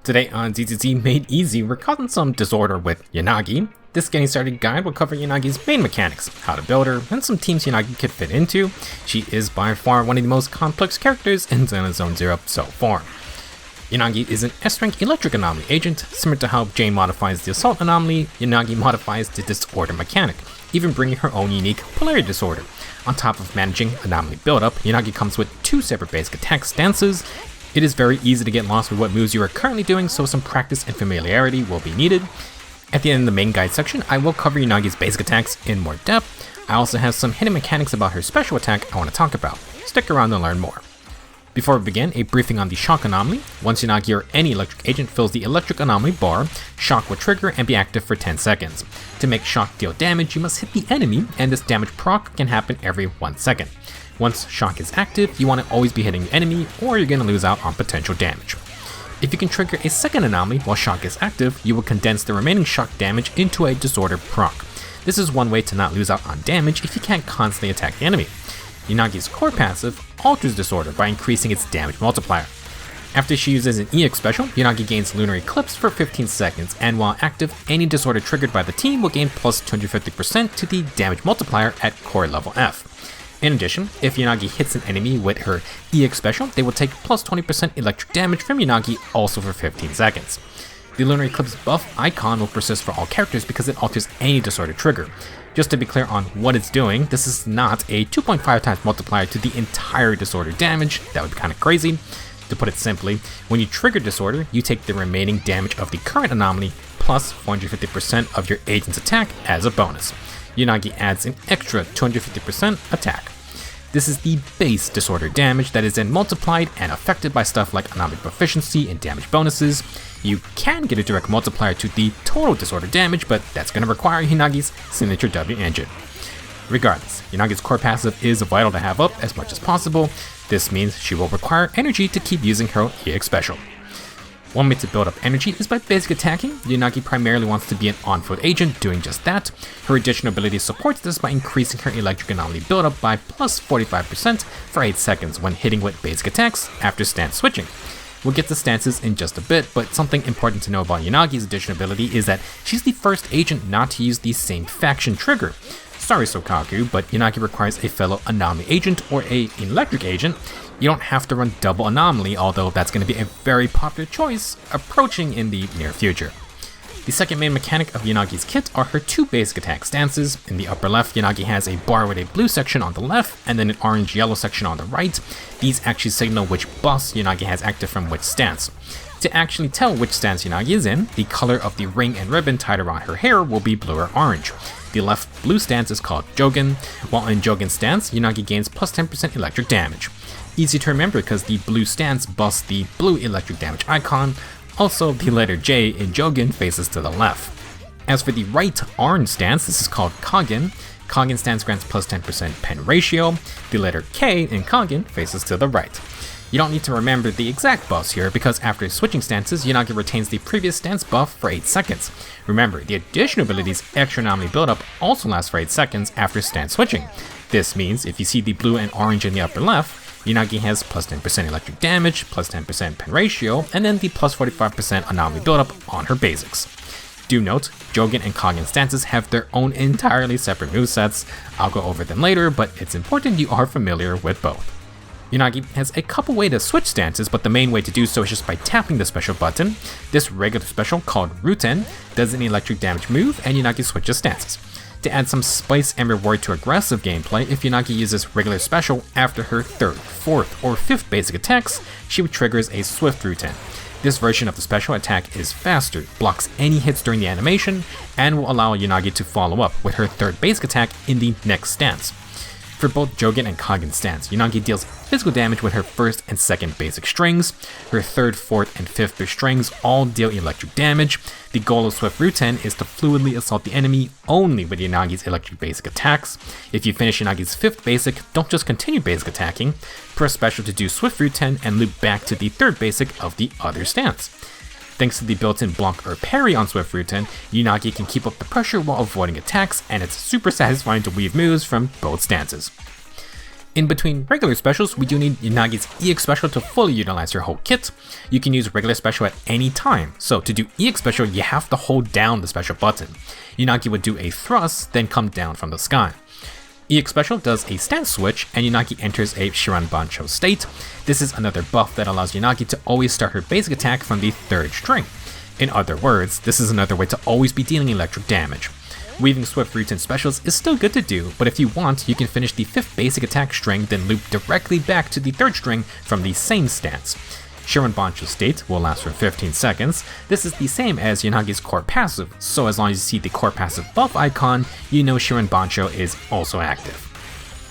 Today on ZZZ Made Easy, we're causing some disorder with Yanagi. This getting started guide will cover Yanagi's main mechanics, how to build her, and some teams Yanagi could fit into. She is by far one of the most complex characters in Zenless Zone Zero so far. Yanagi is an S-Rank Electric Anomaly Agent. Similar to how Jane modifies the Assault Anomaly, Yanagi modifies the Disorder mechanic, even bringing her own unique Polarity Disorder. On top of managing Anomaly buildup, Yanagi comes with two separate basic attack stances. It is very easy to get lost with what moves you are currently doing, so some practice and familiarity will be needed. At the end of the main guide section, I will cover Yanagi's basic attacks in more depth. I also have some hidden mechanics about her special attack I want to talk about. Stick around to learn more. Before we begin, a briefing on the Shock Anomaly. Once Yanagi or any electric agent fills the Electric Anomaly bar, Shock will trigger and be active for 10 seconds. To make Shock deal damage, you must hit the enemy, and this damage proc can happen every 1 second. Once Shock is active, you want to always be hitting the enemy, or you're going to lose out on potential damage. If you can trigger a second anomaly while Shock is active, you will condense the remaining Shock damage into a Disorder proc. This is one way to not lose out on damage if you can't constantly attack the enemy. Yanagi's core passive alters Disorder by increasing its damage multiplier. After she uses an Eclipse special, Yanagi gains Lunar Eclipse for 15 seconds, and while active, any Disorder triggered by the team will gain plus 250% to the damage multiplier at core level F. In addition, if Yanagi hits an enemy with her Eclipse special, they will take plus 20% electric damage from Yanagi also for 15 seconds. The Lunar Eclipse buff icon will persist for all characters because it alters any Disorder trigger. Just to be clear on what it's doing, this is not a 2.5 times multiplier to the entire Disorder damage. That would be kind of crazy. To put it simply, when you trigger Disorder, you take the remaining damage of the current anomaly plus 450% of your agent's attack as a bonus. Yanagi adds an extra 250% attack. This is the base Disorder damage that is then multiplied and affected by stuff like anomaly proficiency and damage bonuses. You can get a direct multiplier to the total Disorder damage, but that's going to require Yanagi's signature W engine. Regardless, Yanagi's core passive is vital to have up as much as possible. This means she will require energy to keep using her Eclipse special. One way to build up energy is by basic attacking. Yanagi primarily wants to be an on-foot agent, doing just that. Her additional ability supports this by increasing her electric anomaly buildup by plus 45% for 8 seconds when hitting with basic attacks after stance switching. We'll get to stances in just a bit, but something important to know about Yanagi's additional ability is that she's the first agent not to use the same faction trigger. Sorry Sokaku, but Yanagi requires a fellow anomaly agent or a electric agent. You don't have to run double anomaly, although that's going to be a very popular choice approaching in the near future. The second main mechanic of Yanagi's kit are her two basic attack stances. In the upper left, Yanagi has a bar with a blue section on the left and then an orange-yellow section on the right. These actually signal which boss Yanagi has active from which stance. To actually tell which stance Yanagi is in, the color of the ring and ribbon tied around her hair will be blue or orange. The left blue stance is called Jougen, while in Jougen's stance, Yanagi gains plus 10% electric damage. Easy to remember because the blue stance busts the blue electric damage icon. Also, the letter J in Jougen faces to the left. As for the right orange stance, this is called Kagen. Kagen stance grants plus 10% pen ratio. The letter K in Kagen faces to the right. You don't need to remember the exact buffs here because after switching stances, Yanagi retains the previous stance buff for 8 seconds. Remember, the additional ability's extra anomaly buildup also lasts for 8 seconds after stance switching. This means if you see the blue and orange in the upper left, Yanagi has plus 10% electric damage, plus 10% pen ratio, and then the plus 45% anomaly buildup on her basics. Do note, Jougen and Kagen stances have their own entirely separate movesets. I'll go over them later, but it's important you are familiar with both. Yanagi has a couple ways to switch stances, but the main way to do so is just by tapping the special button. This regular special, called Ruten, does an electric damage move, and Yanagi switches stances. To add some spice and reward to aggressive gameplay, if Yanagi uses regular special after her 3rd, 4th, or 5th basic attacks, she triggers a Swift Ruten. This version of the special attack is faster, blocks any hits during the animation, and will allow Yanagi to follow up with her 3rd basic attack in the next stance. For both Jougen and Kagen stance, Yanagi deals physical damage with her 1st and 2nd basic strings. Her 3rd, 4th, and 5th strings all deal electric damage. The goal of Swift Ruten is to fluidly assault the enemy only with Yanagi's electric basic attacks. If you finish Yanagi's 5th basic, don't just continue basic attacking. Press special to do Swift Ruten and loop back to the 3rd basic of the other stance. Thanks to the built-in block or parry on Swift Ruten, Yanagi can keep up the pressure while avoiding attacks, and it's super satisfying to weave moves from both stances. In between regular specials, we do need Yanagi's EX Special to fully utilize your whole kit. You can use regular special at any time, so to do EX Special you have to hold down the special button. Yanagi would do a thrust, then come down from the sky. EX Special does a stance switch, and Yanagi enters a Shinrabanshou state. This is another buff that allows Yanagi to always start her basic attack from the 3rd string. In other words, this is another way to always be dealing electric damage. Weaving Swift Ruten Specials is still good to do, but if you want, you can finish the 5th basic attack string, then loop directly back to the 3rd string from the same stance. Shinrabanshou state will last for 15 seconds. This is the same as Yanagi's core passive, so as long as you see the core passive buff icon, you know Shinrabanshou is also active.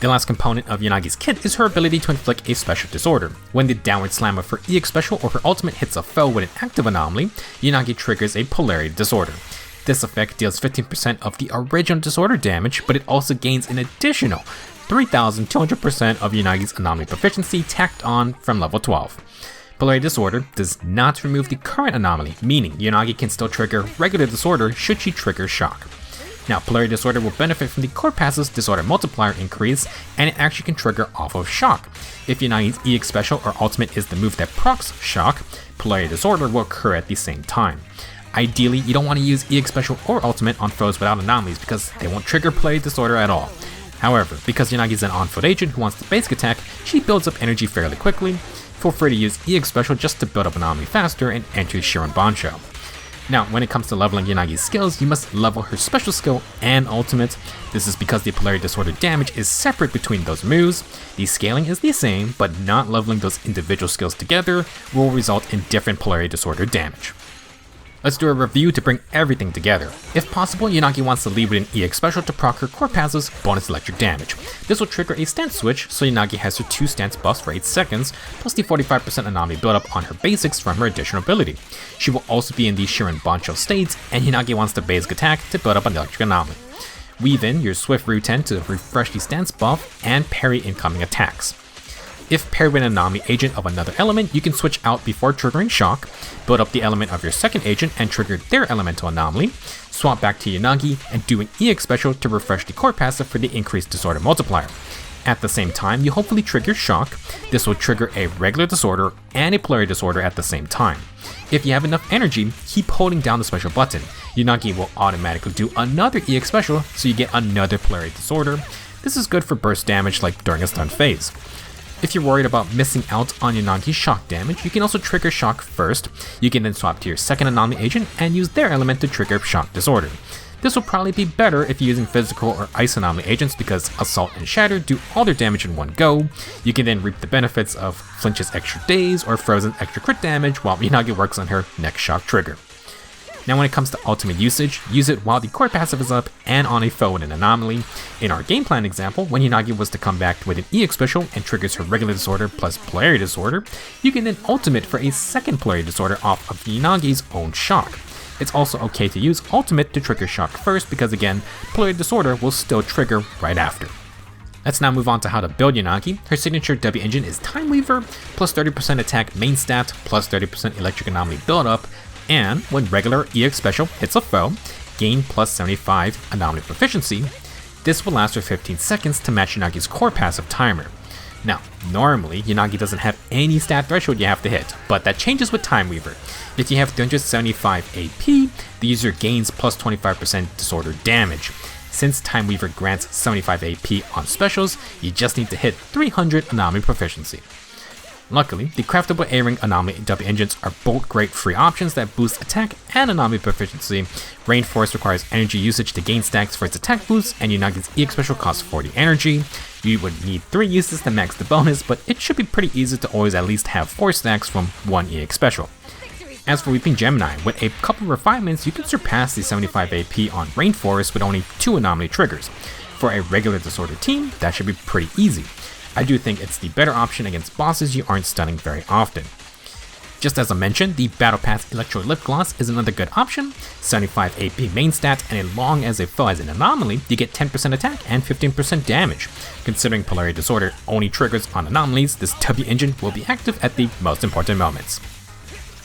The last component of Yanagi's kit is her ability to inflict a special disorder. When the downward slam of her EX Special or her ultimate hits a foe with an active anomaly, Yanagi triggers a Polarity Disorder. This effect deals 15% of the original disorder damage, but it also gains an additional 3,200% of Yanagi's anomaly proficiency tacked on from level 12. Polarity Disorder does not remove the current anomaly, meaning Yanagi can still trigger regular disorder should she trigger shock. Now, Polarity Disorder will benefit from the core passive's disorder multiplier increase, and it actually can trigger off of shock. If Yanagi's EX Special or ultimate is the move that procs shock, Polarity Disorder will occur at the same time. Ideally, you don't want to use EX Special or ultimate on foes without anomalies because they won't trigger Polarity Disorder at all. However, because Yanagi is an on-foot agent who wants the basic attack, she builds up energy fairly quickly. Feel free to use EX Special just to build up anomaly faster and enter Shinrabanshou. Now, when it comes to leveling Yanagi's skills, you must level her special skill and ultimate. This is because the Polarity Disorder damage is separate between those moves. The scaling is the same, but not leveling those individual skills together will result in different Polarity Disorder damage. Let's do a review to bring everything together. If possible, Yanagi wants to lead with an EX Special to proc her core passive's bonus electric damage. This will trigger a stance switch, so Yanagi has her 2 stance buffs for 8 seconds, plus the 45% anomaly buildup on her basics from her additional ability. She will also be in the Shinrabanshou states, and Yanagi wants the basic attack to build up an electric anomaly. Weave in your Swift Ruten to refresh the stance buff and parry incoming attacks. If paired with an anomaly agent of another element, you can switch out before triggering shock, build up the element of your second agent and trigger their elemental anomaly, swap back to Yanagi, and do an EX Special to refresh the core passive for the increased disorder multiplier. At the same time, you hopefully trigger shock. This will trigger a regular disorder and a Polarity Disorder at the same time. If you have enough energy, keep holding down the special button. Yanagi will automatically do another EX Special, so you get another Polarity Disorder. This is good for burst damage like during a stun phase. If you're worried about missing out on Yanagi's shock damage, you can also trigger shock first. You can then swap to your second anomaly agent and use their element to trigger shock disorder. This will probably be better if you're using physical or ice anomaly agents because Assault and Shatter do all their damage in one go. You can then reap the benefits of Flinch's extra days or Frozen's extra crit damage while Yanagi works on her next shock trigger. Now when it comes to ultimate usage, use it while the core passive is up and on a foe with an anomaly. In our game plan example, when Yanagi was to come back with an EX Special and triggers her regular disorder plus Polarity Disorder, you can then ultimate for a second Polarity Disorder off of Yanagi's own shock. It's also okay to use ultimate to trigger shock first because again, Polarity Disorder will still trigger right after. Let's now move on to how to build Yanagi. Her signature W engine is Time Weaver, plus 30% attack main stat, plus 30% electric anomaly buildup, and when regular EX Special hits a foe, gain plus 75 anomaly proficiency. This will last for 15 seconds to match Yanagi's core passive timer. Now, normally Yanagi doesn't have any stat threshold you have to hit, but that changes with Time Weaver. If you have 375 AP, the user gains plus 25% disorder damage. Since Time Weaver grants 75 AP on specials, you just need to hit 300 anomaly proficiency. Luckily, the craftable A-Ring Anomaly W engines are both great free options that boost attack and anomaly proficiency. Rainforest requires energy usage to gain stacks for its attack boost, and Yunagi's EX Special costs 40 energy. You would need 3 uses to max the bonus, but it should be pretty easy to always at least have 4 stacks from 1 EX Special. As for Weeping Gemini, with a couple refinements, you can surpass the 75 AP on Rainforest with only 2 anomaly triggers. For a regular Disorder team, that should be pretty easy. I do think it's the better option against bosses you aren't stunning very often. Just as I mentioned, the Battle Pass Electro Lip Gloss is another good option. 75 AP main stat, and as long as a foe has an anomaly, you get 10% attack and 15% damage. Considering Polarity Disorder only triggers on anomalies, this W engine will be active at the most important moments.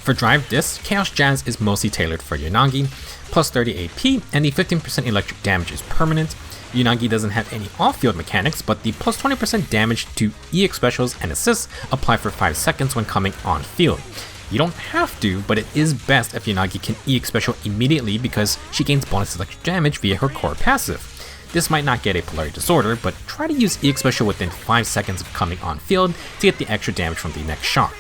For Drive Disc, Chaos Jazz is mostly tailored for Yanagi, plus 30 AP, and the 15% electric damage is permanent. Yanagi doesn't have any off-field mechanics, but the plus 20% damage to EX specials and assists apply for 5 seconds when coming on field. You don't have to, but it is best if Yanagi can EX special immediately because she gains bonus electric damage via her core passive. This might not get a Polarity Disorder, but try to use EX special within 5 seconds of coming on field to get the extra damage from the next shock.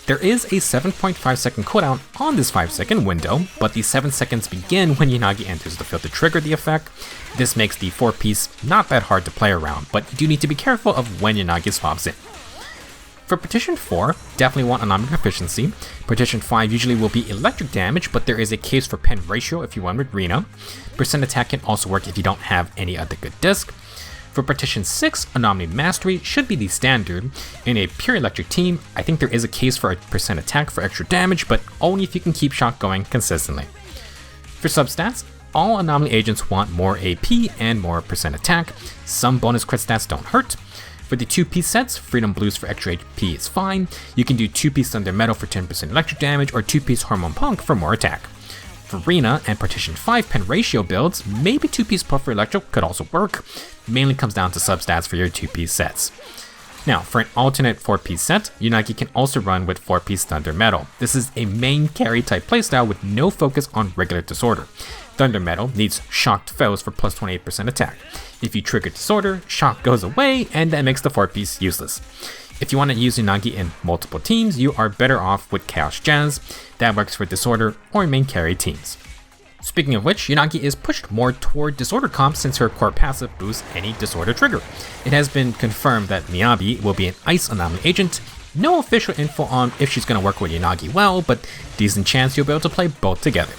There is a 7.5 second cooldown on this 5 second window, but the 7 seconds begin when Yanagi enters the field to trigger the effect. This makes the 4-piece not that hard to play around, but you do need to be careful of when Yanagi swaps in. For Partition 4, definitely want Anomaly Proficiency. Partition 5 usually will be electric damage, but there is a case for pen ratio if you run with Rena. Percent attack can also work if you don't have any other good disc. For Partition 6, Anomaly Mastery should be the standard. In a pure electric team, I think there is a case for a percent attack for extra damage, but only if you can keep shock going consistently. For substats, all Anomaly agents want more AP and more percent attack. Some bonus crit stats don't hurt. For the 2-piece sets, Freedom Blues for extra AP is fine. You can do 2-piece Thunder Metal for 10% electric damage or 2-piece Hormone Punk for more attack. For Rena and Partition 5 pen ratio builds, maybe 2-piece Puff for electric could also work. Mainly comes down to substats for your 2-piece sets. Now, for an alternate 4-piece set, Yanagi can also run with 4-piece Thunder Metal. This is a main carry type playstyle with no focus on regular Disorder. Thunder Metal needs shocked foes for plus 28% attack. If you trigger Disorder, shock goes away and that makes the 4-piece useless. If you want to use Yanagi in multiple teams, you are better off with Chaos Jazz. That works for Disorder or main carry teams. Speaking of which, Yanagi is pushed more toward Disorder comp since her core passive boosts any Disorder trigger. It has been confirmed that Miyabi will be an Ice Anomaly Agent. No official info on if she's going to work with Yanagi well, but decent chance you'll be able to play both together.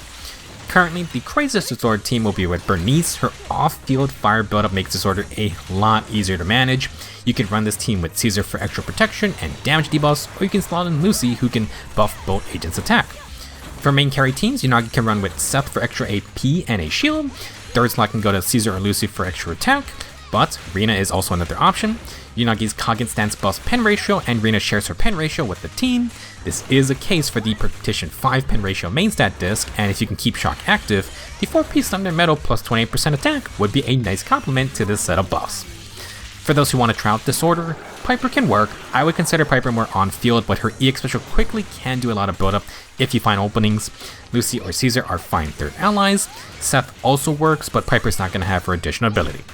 Currently, the craziest Disorder team will be with Bernice. Her off-field fire buildup makes Disorder a lot easier to manage. You can run this team with Caesar for extra protection and damage debuffs, or you can slot in Lucy who can buff both agents' attack. For main carry teams, Yanagi can run with Seth for extra AP and a shield. Third slot can go to Caesar or Lucy for extra attack, but Rena is also another option. Yanagi's Kagen stance buffs pen ratio, and Rena shares her pen ratio with the team. This is a case for the Partition 5 pen ratio main stat disc, and if you can keep shock active, the 4-piece Thunder Metal plus 28% attack would be a nice complement to this set of buffs. For those who want to try out Disorder, Piper can work. I would consider Piper more on field, but her EX special quickly can do a lot of buildup if you find openings. Lucy or Caesar are fine third allies. Seth also works, but Piper's not going to have her additional ability.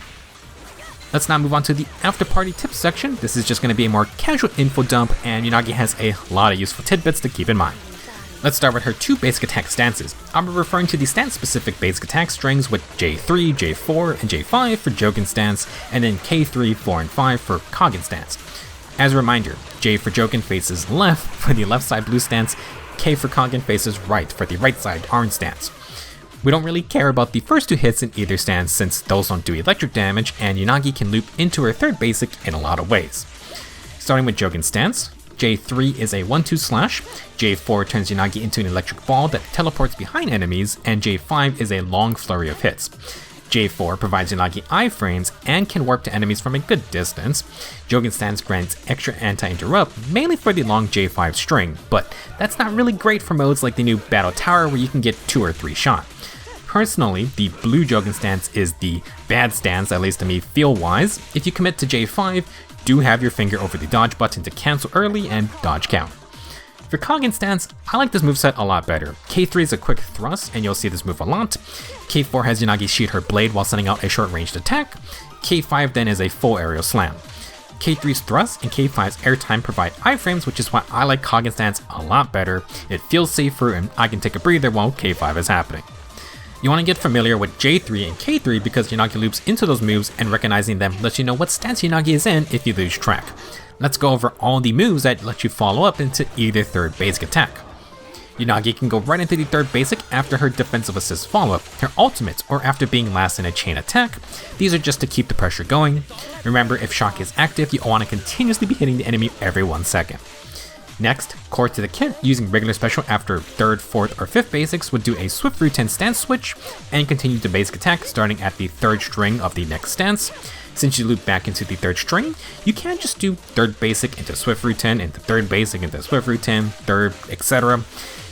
Let's now move on to the after party tips section. This is just going to be a more casual info dump, and Yanagi has a lot of useful tidbits to keep in mind. Let's start with her 2 basic attack stances. I'll be referring to the stance-specific basic attack strings with J3, J4, and J5 for Jougen stance, and then K3, 4, and 5 for Kagen stance. As a reminder, J for Jougen faces left for the left side blue stance, K for Kagen faces right for the right side orange stance. We don't really care about the first 2 hits in either stance since those don't do electric damage, and Yanagi can loop into her third basic in a lot of ways. Starting with Jougen stance, J3 is a 1-2 slash, J4 turns Yanagi into an electric ball that teleports behind enemies, and J5 is a long flurry of hits. J4 provides Yanagi iframes and can warp to enemies from a good distance. Jougen stance grants extra anti-interrupt, mainly for the long J5 string, but that's not really great for modes like the new Battle Tower where you can get 2 or 3 shot. Personally, the blue Jougen stance is the bad stance, at least to me feel-wise. If you commit to J5, do have your finger over the dodge button to cancel early and dodge count. For Kagen stance, I like this moveset a lot better. K3 is a quick thrust, and you'll see this move a lot. K4 has Yanagi shoot her blade while sending out a short-ranged attack. K5 then is a full aerial slam. K3's thrust and K5's airtime provide iframes, which is why I like Kagen stance a lot better. It feels safer, and I can take a breather while K5 is happening. You want to get familiar with J3 and K3 because Yanagi loops into those moves, and recognizing them lets you know what stance Yanagi is in if you lose track. Let's go over all the moves that let you follow up into either third basic attack. Yanagi can go right into the third basic after her defensive assist follow-up, her ultimates, or after being last in a chain attack. These are just to keep the pressure going. Remember, if shock is active, you want to continuously be hitting the enemy every 1 second. Next, core to the kit, using regular special after 3rd, 4th, or 5th basics would do a swift Ruten stance switch, and continue the basic attack starting at the 3rd string of the next stance. Since you loop back into the 3rd string, you can't just do 3rd basic into swift Ruten, into 3rd basic into swift Ruten, 3rd, etc.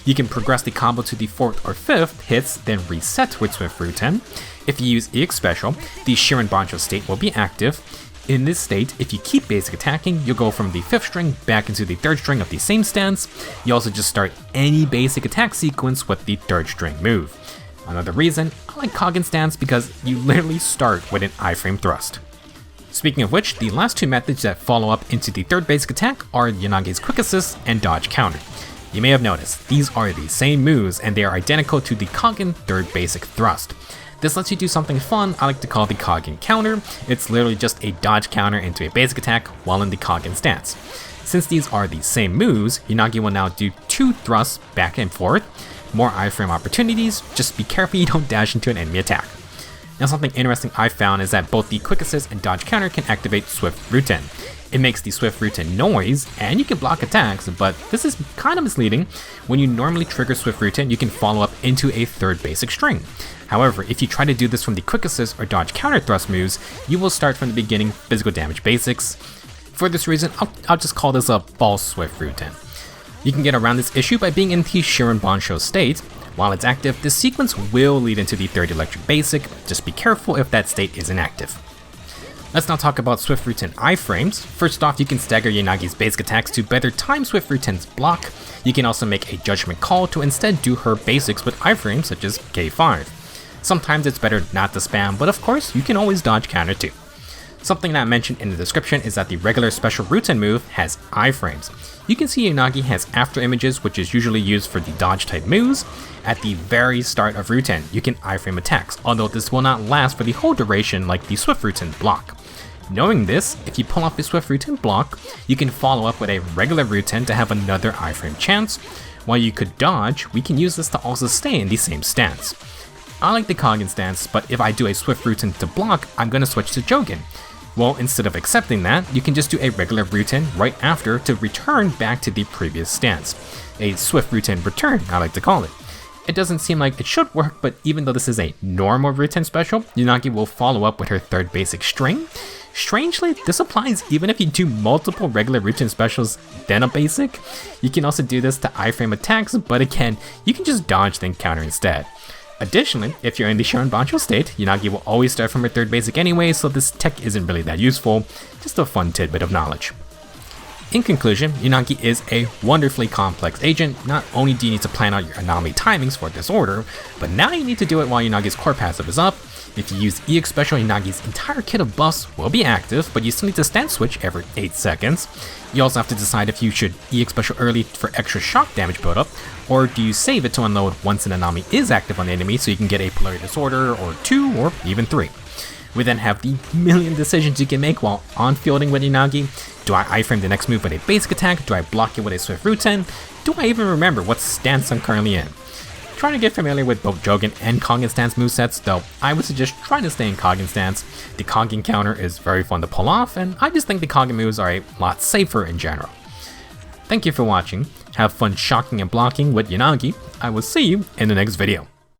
You can progress the combo to the 4th or 5th hits, then reset with Swift Ruten. If you use EX Special, the Shinrabanshou state will be active. In this state, if you keep basic attacking, you'll go from the 5th string back into the 3rd string of the same stance. You also just start any basic attack sequence with the 3rd string move. Another reason, I like Kagen stance because you literally start with an iframe thrust. Speaking of which, the last 2 methods that follow up into the 3rd basic attack are Yanagi's Quick Assist and Dodge Counter. You may have noticed, these are the same moves and they are identical to the Kagen 3rd basic thrust. This lets you do something fun I like to call the Kagen Counter. It's literally just a dodge counter into a basic attack while in the Kagen stance. Since these are the same moves, Yanagi will now do 2 thrusts back and forth. More iframe opportunities, just be careful you don't dash into an enemy attack. Now something interesting I found is that both the Quick Assist and Dodge Counter can activate Swift Ruten. It makes the Swift Ruten noise, and you can block attacks, but this is kind of misleading. When you normally trigger Swift Ruten, you can follow up into a 3rd basic string. However, if you try to do this from the Quick Assist or Dodge Counter thrust moves, you will start from the beginning physical damage basics. For this reason, I'll just call this a false Swift Ruten. You can get around this issue by being in the Shinrabanshou state. While it's active, this sequence will lead into the 3rd electric basic, just be careful if that state isn't active. Let's now talk about Swift Ruten iframes. First off, you can stagger Yanagi's basic attacks to better time Swift Ruten's block. You can also make a judgment call to instead do her basics with iframes such as K5. Sometimes it's better not to spam, but of course, you can always dodge counter too. Something not mentioned in the description is that the regular special Ruten move has iframes. You can see Yanagi has after images, which is usually used for the dodge type moves. At the very start of Ruten, you can iframe attacks, although this will not last for the whole duration like the Swift Ruten block. Knowing this, if you pull off the Swift Ruten block, you can follow up with a regular Ruten to have another iframe chance. While you could dodge, we can use this to also stay in the same stance. I like the Kagen stance, but if I do a Swift Ruten to block, I'm going to switch to Jougen. Well, instead of accepting that, you can just do a regular Ruten right after to return back to the previous stance. A Swift Ruten return, I like to call it. It doesn't seem like it should work, but even though this is a normal Ruten special, Yanagi will follow up with her 3rd basic string. Strangely, this applies even if you do multiple regular Ruten specials, then a basic. You can also do this to iframe attacks, but again, you can just dodge then counter instead. Additionally, if you're in the Shinrabanshou state, Yanagi will always start from her 3rd basic anyway, so this tech isn't really that useful, just a fun tidbit of knowledge. In conclusion, Yanagi is a wonderfully complex agent. Not only do you need to plan out your anomaly timings for disorder, but now you need to do it while Yanagi's core passive is up. If you use EX Special, Yanagi's entire kit of buffs will be active, but you still need to stance switch every 8 seconds. You also have to decide if you should EX Special early for extra shock damage buildup, or do you save it to unload once an anomaly is active on the enemy so you can get a Polarity Disorder, or 2, or even 3. We then have the million decisions you can make while on fielding with Yanagi. Do I iframe the next move with a basic attack? Do I block it with a Swift Ruten? Do I even remember what stance I'm currently in? Trying to get familiar with both Jougen and Kagen stance movesets, though I would suggest trying to stay in Kagen stance. The Kagen counter is very fun to pull off, and I just think the Kagen moves are a lot safer in general. Thank you for watching, have fun shocking and blocking with Yanagi. I will see you in the next video.